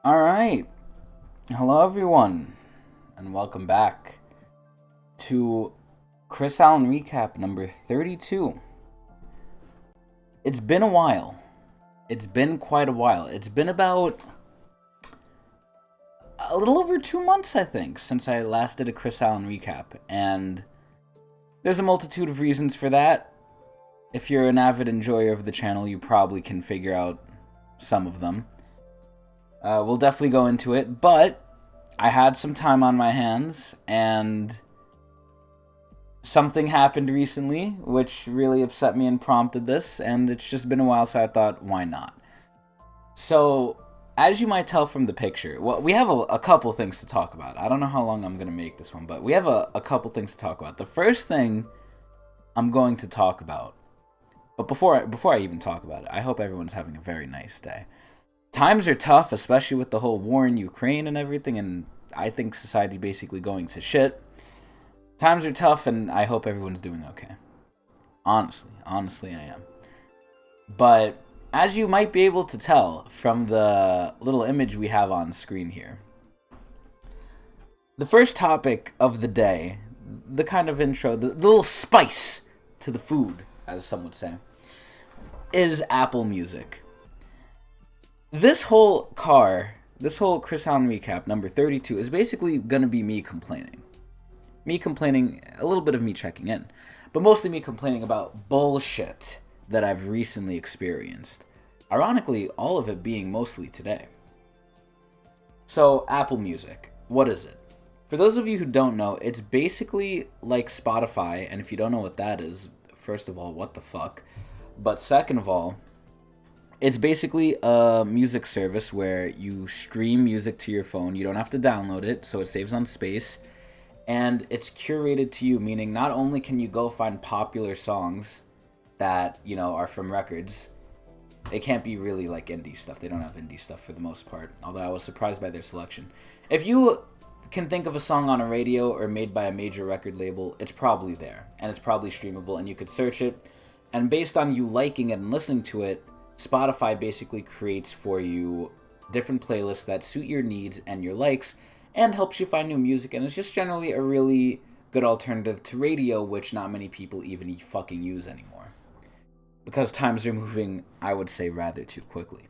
All right. Hello, everyone, and welcome back to Chris Allen Recap number 32. It's been a while. It's been quite a while. It's been about a little over 2 months, I think, since I last did a Chris Allen Recap, and there's a multitude of reasons for that. If you're an avid enjoyer of the channel, you probably can figure out some of them. We'll definitely go into it, but I had some time on my hands, and something happened recently which really upset me and prompted this, and it's just been a while, so I thought, why not? So, as you might tell from the picture, well, we have a couple things to talk about. I don't know how long I'm going to make this one, but we have a couple things to talk about. The first thing I'm going to talk about, but before I even talk about it, I hope everyone's having a very nice day. Times are tough, especially with the whole war in Ukraine and everything, and I think society basically going to shit. Times are tough, and I hope everyone's doing okay. Honestly, I am. But as you might be able to tell from the little image we have on screen here, the first topic of the day, the kind of intro, the little spice to the food, as some would say, is Apple Music. This whole Chris Allen Recap, number 32, is basically going to be me complaining. Me complaining, a little bit of me checking in, but mostly me complaining about bullshit that I've recently experienced. Ironically, all of it being mostly today. So, Apple Music, what is it? For those of you who don't know, it's basically like Spotify, and if you don't know what that is, first of all, what the fuck? But second of all, it's basically a music service where you stream music to your phone. You don't have to download it, so it saves on space. And it's curated to you, meaning not only can you go find popular songs that, are from records. It can't be really like indie stuff. They don't have indie stuff for the most part, although I was surprised by their selection. If you can think of a song on a radio or made by a major record label, it's probably there, and it's probably streamable, and you could search it. And based on you liking it and listening to it, Spotify basically creates for you different playlists that suit your needs and your likes and helps you find new music, and it's just generally a really good alternative to radio, which not many people even fucking use anymore. Because times are moving, I would say, rather too quickly.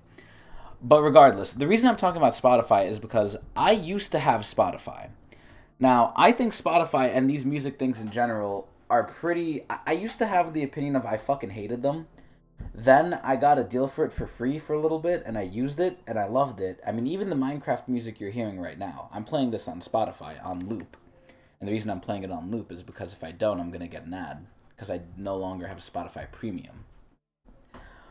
But regardless, the reason I'm talking about Spotify is because I used to have Spotify. Now, I think Spotify and these music things in general are pretty... I used to have the opinion of I fucking hated them. Then I got a deal for it for free for a little bit, and I used it, and I loved it. I mean, even the Minecraft music you're hearing right now, I'm playing this on Spotify on loop. And the reason I'm playing it on loop is because if I don't, I'm going to get an ad, because I no longer have Spotify Premium.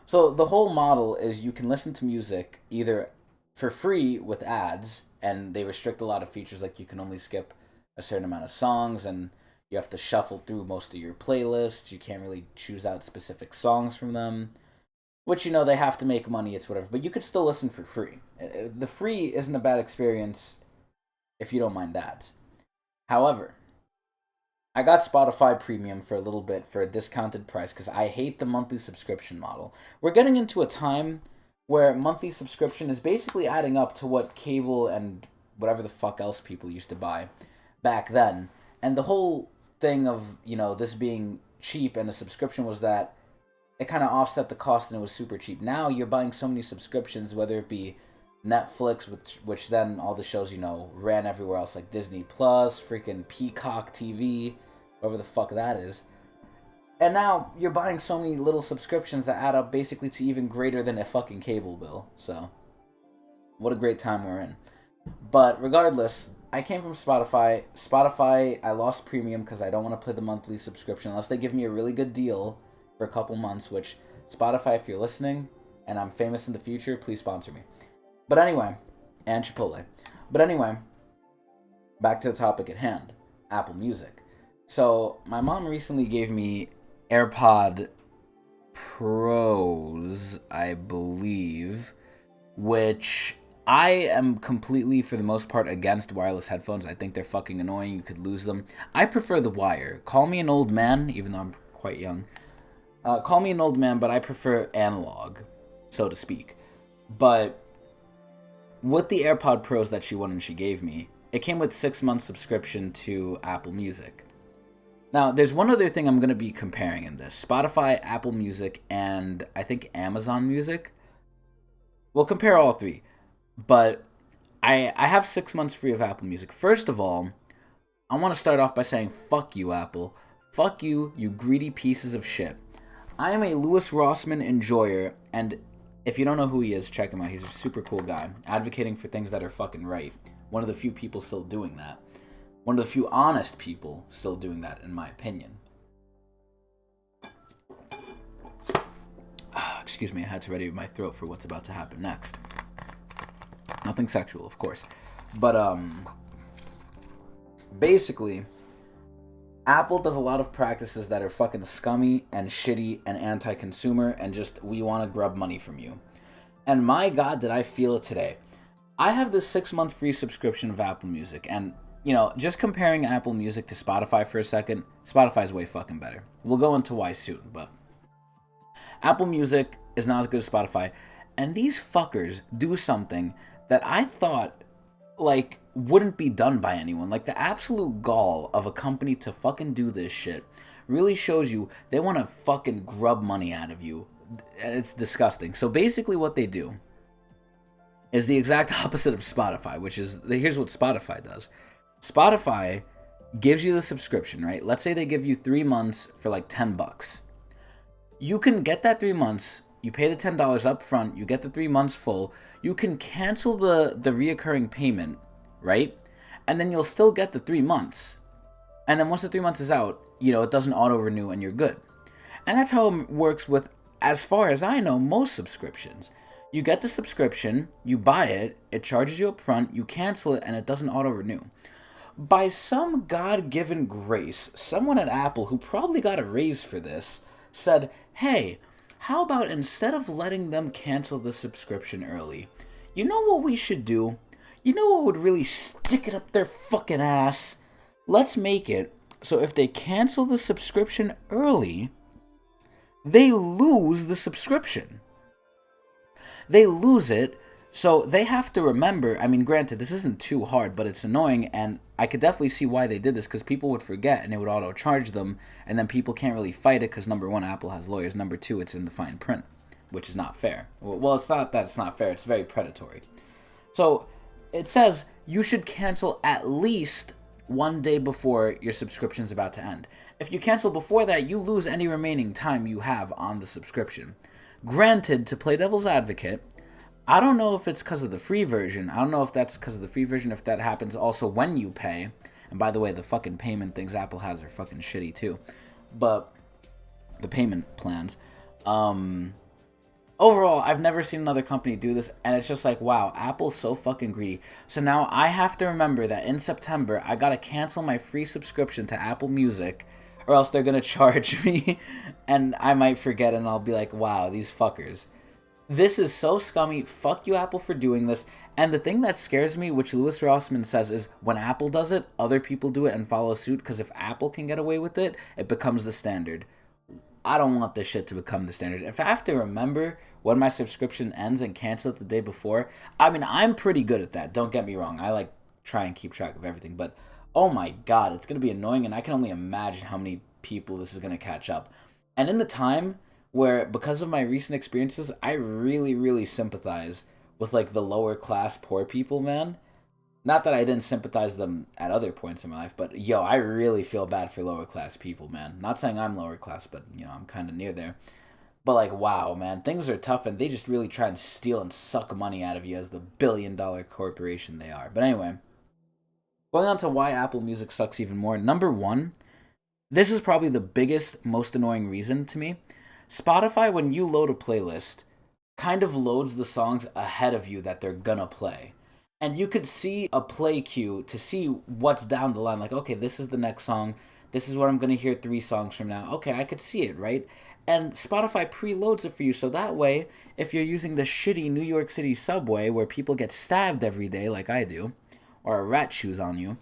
So the whole model is you can listen to music either for free with ads, and they restrict a lot of features, like you can only skip a certain amount of songs, and you have to shuffle through most of your playlists. You can't really choose out specific songs from them. Which, they have to make money, it's whatever. But you could still listen for free. The free isn't a bad experience if you don't mind ads. However, I got Spotify Premium for a little bit for a discounted price because I hate the monthly subscription model. We're getting into a time where monthly subscription is basically adding up to what cable and whatever the fuck else people used to buy back then. And the whole thing of, this being cheap and a subscription was that it kind of offset the cost and it was super cheap. Now you're buying so many subscriptions, whether it be Netflix, which then all the shows, ran everywhere else, like Disney Plus, freaking Peacock TV, whatever the fuck that is. And now you're buying so many little subscriptions that add up basically to even greater than a fucking cable bill. So, what a great time we're in. But regardless, I came from Spotify. Spotify, I lost premium because I don't want to play the monthly subscription unless they give me a really good deal for a couple months, which, Spotify, if you're listening, and I'm famous in the future, please sponsor me. But anyway, and Chipotle. But anyway, back to the topic at hand, Apple Music. So, my mom recently gave me AirPod Pros, I believe, which I am completely, for the most part, against wireless headphones. I think they're fucking annoying. You could lose them. I prefer the wire. Call me an old man, even though I'm quite young. Call me an old man, but I prefer analog, so to speak. But with the AirPod Pros that she won and she gave me, it came with 6 months subscription to Apple Music. Now, there's one other thing I'm going to be comparing in this. Spotify, Apple Music, and I think Amazon Music. We'll compare all three. But I have 6 months free of Apple Music. First of all, I want to start off by saying, fuck you, Apple. Fuck you, you greedy pieces of shit. I am a Louis Rossmann enjoyer, and if you don't know who he is, check him out. He's a super cool guy, advocating for things that are fucking right. One of the few people still doing that. One of the few honest people still doing that, in my opinion. Excuse me, I had to ready my throat for what's about to happen next. Nothing sexual, of course. But, basically, Apple does a lot of practices that are fucking scummy and shitty and anti-consumer and just, we want to grub money from you. And my God, did I feel it today. I have this 6-month free subscription of Apple Music, and, you know, just comparing Apple Music to Spotify for a second, Spotify's way fucking better. We'll go into why soon, but Apple Music is not as good as Spotify, and these fuckers do something that I thought, like, wouldn't be done by anyone. Like, the absolute gall of a company to fucking do this shit really shows you they want to fucking grub money out of you. And it's disgusting. So basically what they do is the exact opposite of Spotify, which is, here's what Spotify does. Spotify gives you the subscription, right? Let's say they give you 3 months for like $10. You can get that 3 months, you pay the $10 up front, you get the 3 months full, you can cancel the reoccurring payment, right? And then you'll still get the 3 months. And then once the 3 months is out, you know, it doesn't auto-renew and you're good. And that's how it works with, as far as I know, most subscriptions. You get the subscription, you buy it, it charges you up front, you cancel it, and it doesn't auto-renew. By some God-given grace, someone at Apple, who probably got a raise for this, said, hey, how about instead of letting them cancel the subscription early, you know what we should do? You know what would really stick it up their fucking ass? Let's make it so if they cancel the subscription early, they lose the subscription. They lose it, so they have to remember, I mean, granted, this isn't too hard, but it's annoying, and I could definitely see why they did this, because people would forget, and it would auto-charge them, and then people can't really fight it, because number one, Apple has lawyers, number two, it's in the fine print, which is not fair. Well, it's not that it's not fair, it's very predatory. So, it says you should cancel at least 1 day before your subscription's about to end. If you cancel before that, you lose any remaining time you have on the subscription. Granted, to play devil's advocate, I don't know if it's because of the free version. I don't know if that's because of the free version, if that happens also when you pay. And by the way, the fucking payment things Apple has are fucking shitty too. But the payment plans. Overall, I've never seen another company do this, and it's just like, wow, Apple's so fucking greedy. So now I have to remember that in September, I gotta cancel my free subscription to Apple Music, or else they're gonna charge me, and I might forget, and I'll be like, wow, these fuckers. This is so scummy. Fuck you, Apple, for doing this. And the thing that scares me, which Louis Rossmann says, is when Apple does it, other people do it and follow suit, because if Apple can get away with it, it becomes the standard. I don't want this shit to become the standard. If I have to remember when my subscription ends and cancel it the day before, I mean, I'm pretty good at that. Don't get me wrong. I like try and keep track of everything. But, oh my God, it's going to be annoying, and I can only imagine how many people this is going to catch up. And in the time where, because of my recent experiences, I really, really sympathize with, like, the lower class poor people, man. Not that I didn't sympathize them at other points in my life, but, yo, I really feel bad for lower class people, man. Not saying I'm lower class, but, you know, I'm kind of near there. But, like, wow, man, things are tough, and they just really try and steal and suck money out of you as the billion-dollar corporation they are. But anyway, going on to why Apple Music sucks even more. Number one, this is probably the biggest, most annoying reason to me. Spotify, when you load a playlist, kind of loads the songs ahead of you that they're gonna play. And you could see a play queue to see what's down the line. Like, okay, this is the next song. This is what I'm gonna hear 3 songs from now. Okay, I could see it, right? And Spotify preloads it for you, so that way, if you're using the shitty New York City subway where people get stabbed every day like I do, or a rat chews on you,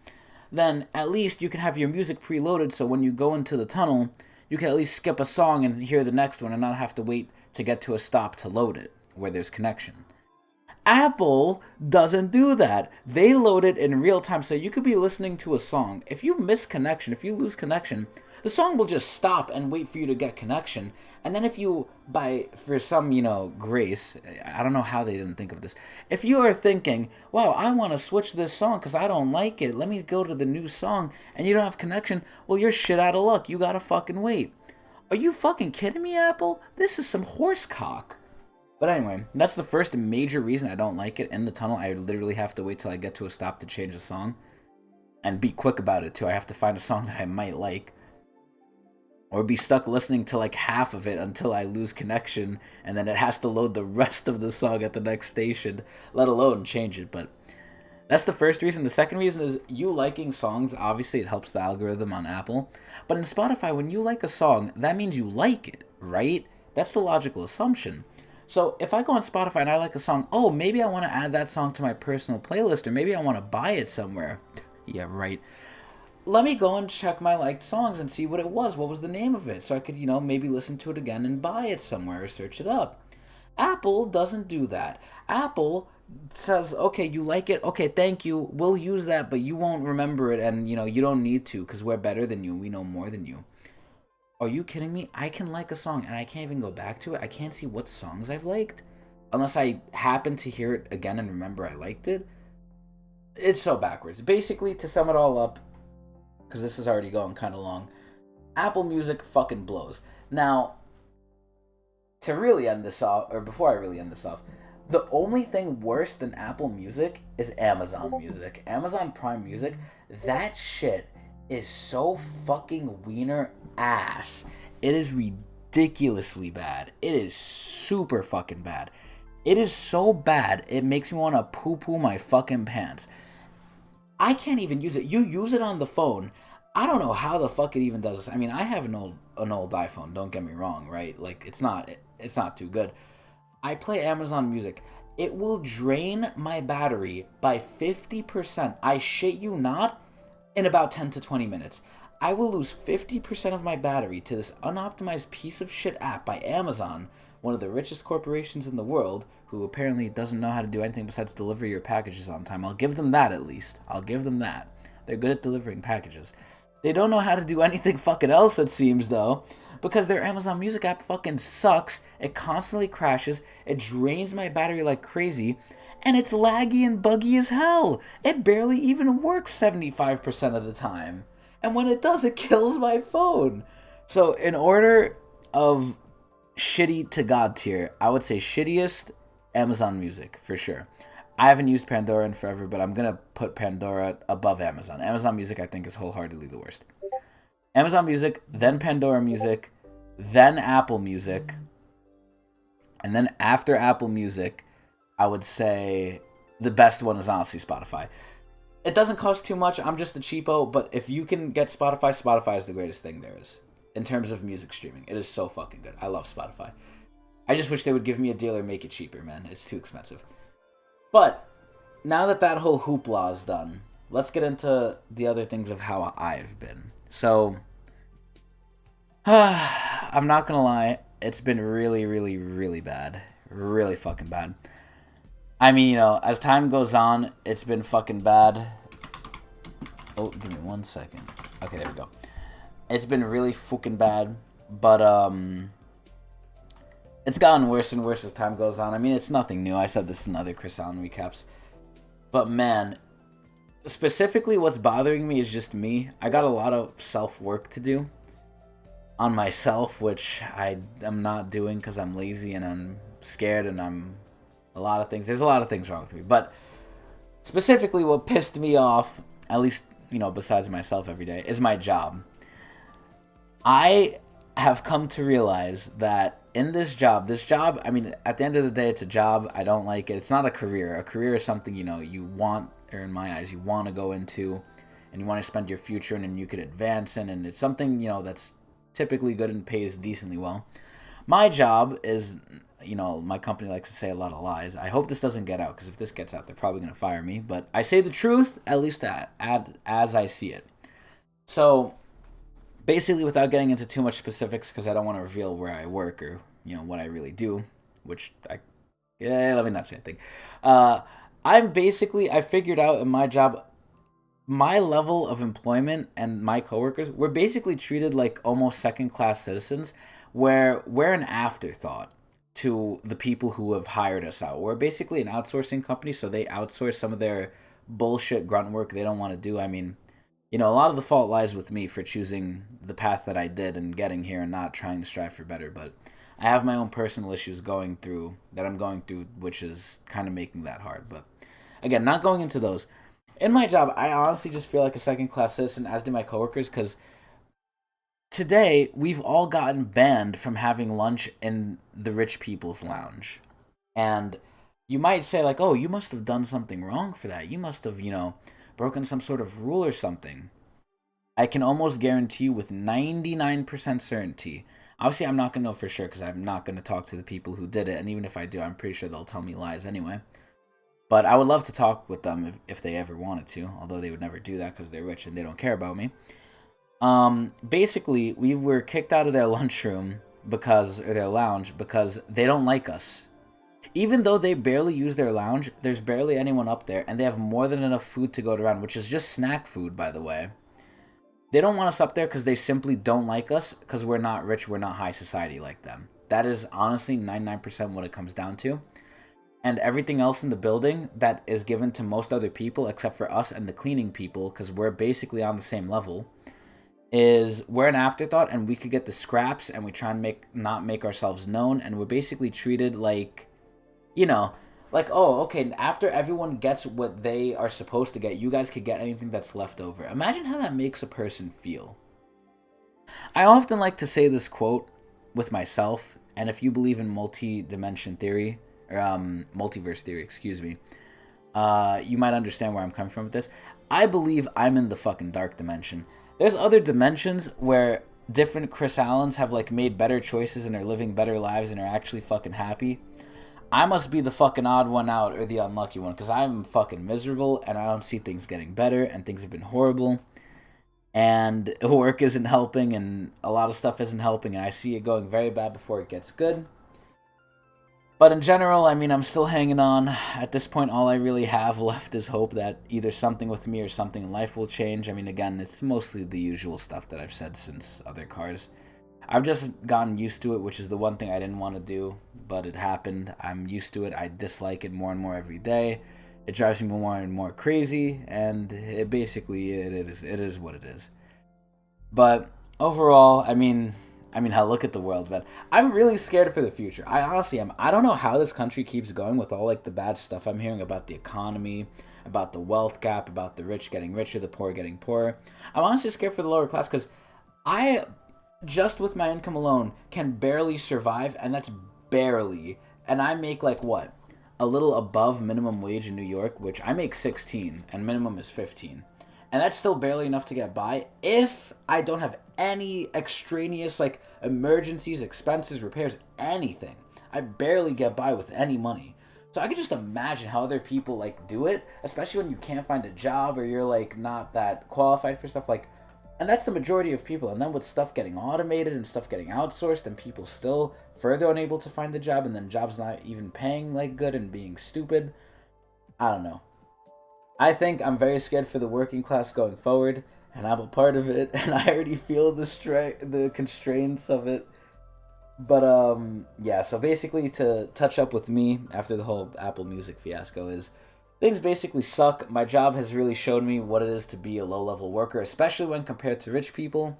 then at least you can have your music preloaded, so when you go into the tunnel, you can at least skip a song and hear the next one and not have to wait to get to a stop to load it, where there's connection. Apple doesn't do that. They load it in real time. So you could be listening to a song. If you miss connection, if you lose connection, the song will just stop and wait for you to get connection. And then if you, for some, grace, I don't know how they didn't think of this. If you are thinking, wow, I want to switch this song because I don't like it. Let me go to the new song. And you don't have connection. Well, you're shit out of luck. You gotta fucking wait. Are you fucking kidding me, Apple? This is some horse cock. But anyway, that's the first major reason I don't like it. In the tunnel, I literally have to wait till I get to a stop to change the song. And be quick about it, too. I have to find a song that I might like. Or be stuck listening to like half of it until I lose connection. And then it has to load the rest of the song at the next station. Let alone change it. But that's the first reason. The second reason is you liking songs. Obviously, it helps the algorithm on Apple. But in Spotify, when you like a song, that means you like it, right? That's the logical assumption. So if I go on Spotify and I like a song, oh, maybe I want to add that song to my personal playlist, or maybe I want to buy it somewhere. Yeah, right. Let me go and check my liked songs and see what it was. What was the name of it? So I could, maybe listen to it again and buy it somewhere or search it up. Apple doesn't do that. Apple says, okay, you like it? Okay, thank you. We'll use that, but you won't remember it, and, you don't need to because we're better than you. We know more than you. Are you kidding me? I can like a song and I can't even go back to it. I can't see what songs I've liked unless I happen to hear it again and remember I liked it. It's so backwards. Basically, to sum it all up, because this is already going kind of long, Apple Music fucking blows. Now, to really end this off, or before I really end this off, the only thing worse than Apple Music is Amazon Music. Amazon Prime Music, that shit is so fucking wiener ass. It is ridiculously bad. It is super fucking bad. It is so bad, it makes me want to poo-poo my fucking pants. I can't even use it. You use it on the phone. I don't know how the fuck it even does this. I mean, I have an old iPhone, don't get me wrong, right? Like, it's not too good. I play Amazon Music. It will drain my battery by 50%. I shit you not, in about 10 to 20 minutes. I will lose 50% of my battery to this unoptimized piece of shit app by Amazon, one of the richest corporations in the world, who apparently doesn't know how to do anything besides deliver your packages on time. I'll give them that, at least. I'll give them that. They're good at delivering packages. They don't know how to do anything fucking else, it seems, though, because their Amazon Music app fucking sucks. It constantly crashes. It drains my battery like crazy. And it's laggy and buggy as hell. It barely even works 75% of the time. And when it does, it kills my phone. So in order of shitty to God tier, I would say shittiest, Amazon Music, for sure. I haven't used Pandora in forever, but I'm going to put Pandora above Amazon. Amazon Music, I think, is wholeheartedly the worst. Amazon Music, then Pandora Music, then Apple Music. And then after Apple Music, I would say the best one is honestly Spotify. It doesn't cost too much. I'm just a cheapo, but if you can get Spotify, Spotify is the greatest thing there is. In terms of music streaming. It is so fucking good. I love Spotify. I just wish they would give me a deal or make it cheaper, man. It's too expensive. But, now that whole hoopla is done, let's get into the other things of how I've been. So, I'm not gonna lie. It's been really, really, really bad. Really fucking bad. I mean, as time goes on, it's been fucking bad. Oh, give me 1 second. Okay, there we go. It's been really fucking bad, but, it's gotten worse and worse as time goes on. I mean, it's nothing new. I said this in other Chris Allen recaps. But, man, specifically what's bothering me is just me. I got a lot of self-work to do on myself, which I am not doing because I'm lazy and I'm scared and I'm a lot of things. There's a lot of things wrong with me. But specifically what pissed me off, at least, besides myself every day, is my job. I have come to realize that in this job, I mean, at the end of the day, it's a job. I don't like it. It's not a career. A career is something, you want, or in my eyes, you want to go into, and you want to spend your future in, and you could advance in, and it's something, that's typically good and pays decently well. My job is, my company likes to say a lot of lies. I hope this doesn't get out, because if this gets out, they're probably going to fire me. But I say the truth, at least as I see it. So, basically, without getting into too much specifics, because I don't want to reveal where I work or, what I really do, which I Yeah, let me not say anything. Uh, I figured out in my job, my level of employment and my coworkers, we're basically treated like almost second class citizens, where we're an afterthought to the people who have hired us out. We're basically an outsourcing company, so they outsource some of their bullshit grunt work they don't want to do. I mean, a lot of the fault lies with me for choosing the path that I did and getting here and not trying to strive for better. But I have my own personal issues that I'm going through, which is kind of making that hard. But again, not going into those. In my job, I honestly just feel like a second class citizen, as do my coworkers, because today we've all gotten banned from having lunch in the rich people's lounge. And you might say, like, oh, you must have done something wrong for that. You must have, broken some sort of rule or something. I can almost guarantee you with 99% certainty. Obviously, I'm not going to know for sure because I'm not going to talk to the people who did it. And even if I do, I'm pretty sure they'll tell me lies anyway. But I would love to talk with them if they ever wanted to, although they would never do that because they're rich and they don't care about me. Basically, we were kicked out of their lunchroom or their lounge because they don't like us. Even though they barely use their lounge, there's barely anyone up there, and they have more than enough food to go around, which is just snack food, by the way. They don't want us up there because they simply don't like us because we're not rich, we're not high society like them. That is honestly 99% what it comes down to. And everything else in the building that is given to most other people except for us and the cleaning people, because we're basically on the same level, is we're an afterthought and we could get the scraps and we try and not make ourselves known, and we're basically treated like, like, oh, okay, after everyone gets what they are supposed to get, you guys could get anything that's left over. Imagine how that makes a person feel. I often like to say this quote with myself, and if you believe in multi-dimension theory, or multiverse theory, excuse me, you might understand where I'm coming from with this. I believe I'm in the fucking dark dimension. There's other dimensions where different Chris Allens have like made better choices and are living better lives and are actually fucking happy. I must be the fucking odd one out or the unlucky one because I'm fucking miserable and I don't see things getting better and things have been horrible and work isn't helping and a lot of stuff isn't helping and I see it going very bad before it gets good. But in general, I mean, I'm still hanging on. At this point, all I really have left is hope that either something with me or something in life will change. I mean, again, it's mostly the usual stuff that I've said since other cars. I've just gotten used to it, which is the one thing I didn't want to do, but it happened. I'm used to it. I dislike it more and more every day. It drives me more and more crazy, and it is what it is. But overall, hell, look at the world, man. I'm really scared for the future. I honestly am. I don't know how this country keeps going with all like the bad stuff I'm hearing about the economy, about the wealth gap, about the rich getting richer, the poor getting poorer. I'm honestly scared for the lower class because I, just with my income alone, can barely survive, and that's barely. And I make like what? A little above minimum wage in New York, which I make 16 and minimum is 15. And that's still barely enough to get by if I don't have any extraneous like emergencies, expenses, repairs, anything. I barely get by with any money. So I could just imagine how other people like do it, especially when you can't find a job or you're like not that qualified for stuff like, and that's the majority of people. And then with stuff getting automated and stuff getting outsourced and people still further unable to find a job and then jobs not even paying like good and being stupid. I don't know. I think I'm very scared for the working class going forward, and I'm a part of it, and I already feel the constraints of it. But yeah. So basically, to touch up with me after the whole Apple Music fiasco is things basically suck. My job has really shown me what it is to be a low-level worker, especially when compared to rich people.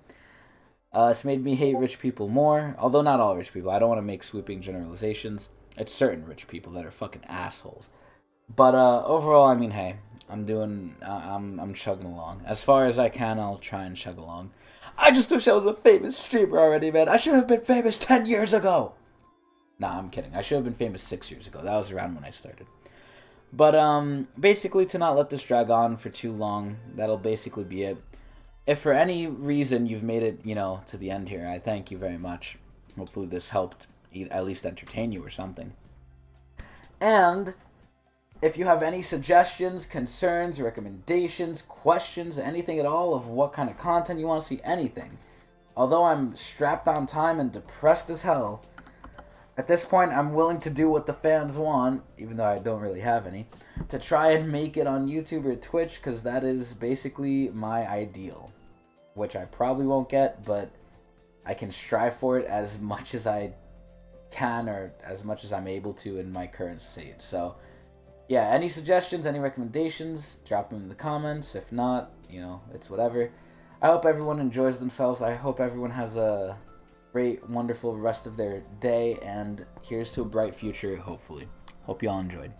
It's made me hate rich people more, although not all rich people. I don't want to make sweeping generalizations. It's certain rich people that are fucking assholes. But overall, I mean, hey, I'm chugging along. As far as I can, I'll try and chug along. I just wish I was a famous streamer already, man. I should have been famous 10 years ago. Nah, I'm kidding. I should have been famous 6 years ago. That was around when I started. But basically, to not let this drag on for too long, that'll basically be it. If for any reason you've made it, to the end here, I thank you very much. Hopefully this helped at least entertain you or something. And if you have any suggestions, concerns, recommendations, questions, anything at all of what kind of content you want to see, anything. Although I'm strapped on time and depressed as hell, at this point, I'm willing to do what the fans want, even though I don't really have any, to try and make it on YouTube or Twitch, because that is basically my ideal, which I probably won't get, but I can strive for it as much as I can or as much as I'm able to in my current state. So, yeah, any suggestions, any recommendations, drop them in the comments. If not, you know, it's whatever. I hope everyone enjoys themselves. I hope everyone has a great, wonderful rest of their day, and here's to a bright future, hopefully. Hope you all enjoyed.